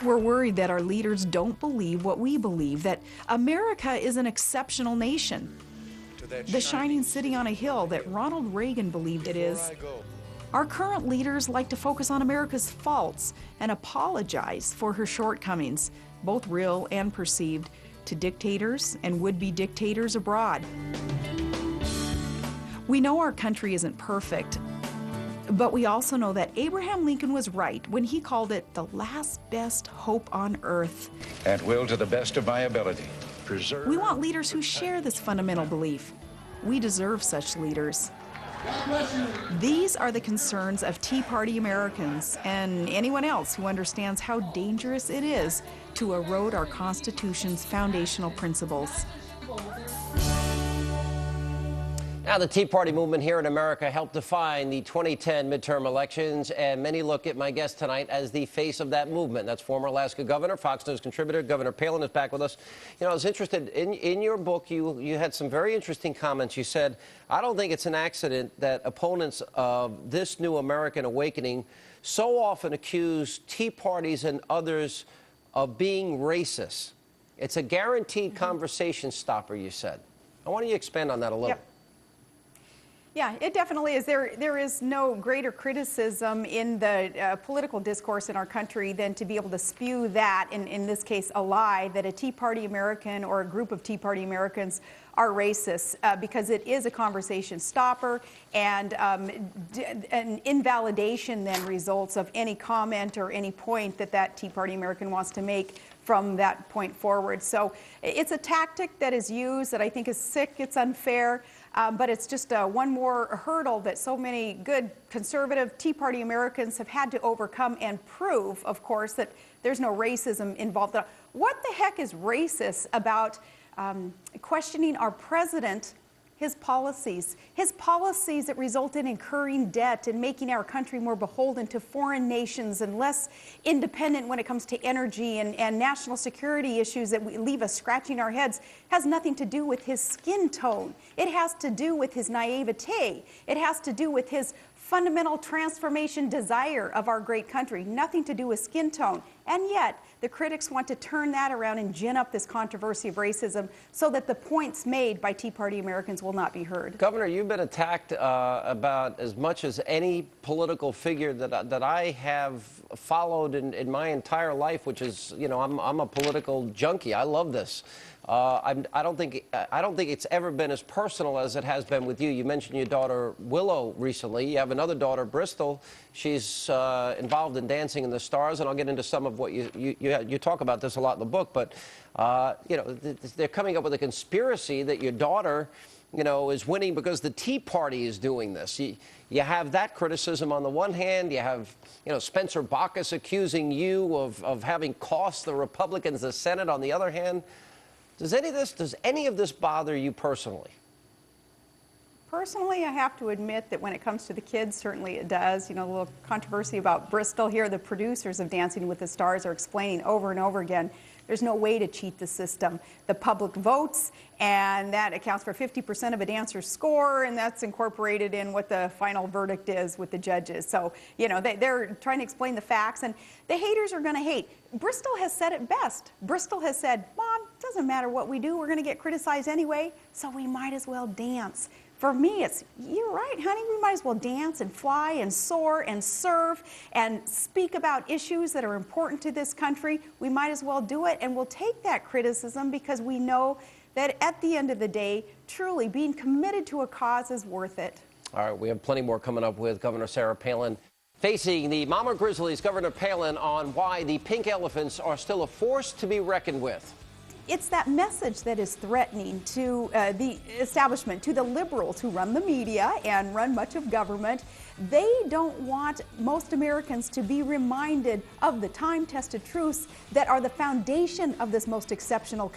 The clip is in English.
We're worried that our leaders don't believe what we believe, that America is an exceptional nation, the shining city on a hill that Ronald Reagan believed it is. Our current leaders like to focus on America's faults and apologize for her shortcomings, both real and perceived, to dictators and would-be dictators abroad. We know our country isn't perfect, but we also know that Abraham Lincoln was right when he called it the last best hope on earth. And will, to the best of my ability, preserve... We want leaders who share this fundamental belief. We deserve such leaders. These are the concerns of Tea Party Americans and anyone else who understands how dangerous it is to erode our Constitution's foundational principles. Now, the Tea Party movement here in America helped define the 2010 midterm elections, and many look at my guest tonight as the face of that movement. That's former Alaska Governor, Fox News contributor, Governor Palin is back with us. You know, I was interested, in your book, you had some very interesting comments. You said, I don't think it's an accident that opponents of this new American awakening so often accuse Tea Parties and others of being racist. It's a guaranteed conversation stopper, you said. I want you to expand on that a little. Yep. Yeah, it definitely is. There is no greater criticism in the political discourse in our country than to be able to spew that, in this case, a lie, that a Tea Party American or a group of Tea Party Americans are racist, because it is a conversation stopper, and an invalidation then results of any comment or any point that Tea Party American wants to make from that point forward. So it's a tactic that is used that I think is sick, it's unfair, but it's just one more hurdle that so many good conservative Tea Party Americans have had to overcome and prove, of course, that there's no racism involved. What the heck is racist about questioning our president, his policies that result in incurring debt and making our country more beholden to foreign nations and less independent when it comes to energy and national security issues that leave us scratching our heads, has nothing to do with his skin tone. It has to do with his naivete. It has to do with his fundamental transformation desire of our great country, nothing to do with skin tone. And yet, the critics want to turn that around and gin up this controversy of racism so that the points made by Tea Party Americans will not be heard. Governor, you've been attacked about as much as any political figure that I have followed in my entire life, which is, you know, I'm a political junkie. I love this. I don't think it's ever been as personal as it has been with you. You mentioned your daughter Willow recently. You have another daughter, Bristol. She's involved in Dancing in the Stars, and I'll get into some of what you talk about this a lot in the book. But you know, they're coming up with a conspiracy that your daughter, you know, is winning because the Tea Party is doing this. You have that criticism on the one hand. You have, you know, Spencer Bacchus accusing you of having cost the Republicans the Senate on the other hand. Does any of this bother you personally? Personally, I have to admit that when it comes to the kids, certainly it does. You know, a little controversy about Bristol here. The producers of Dancing with the Stars are explaining over and over again, there's no way to cheat the system. The public votes, and that accounts for 50% of a dancer's score, and that's incorporated in what the final verdict is with the judges. So, you know, they're trying to explain the facts, and the haters are going to hate. Bristol has said it best. Bristol has said, Mom, it doesn't matter what we do, we're going to get criticized anyway, so we might as well dance. For me, it's, you're right, honey, we might as well dance and fly and soar and serve and speak about issues that are important to this country. We might as well do it, and we'll take that criticism because we know that at the end of the day, truly being committed to a cause is worth it. All right, we have plenty more coming up with Governor Sarah Palin. Facing the Mama Grizzlies, Governor Palin on why the pink elephants are still a force to be reckoned with. It's that message that is threatening to the establishment, to the liberals who run the media and run much of government. They don't want most Americans to be reminded of the time-tested truths that are the foundation of this most exceptional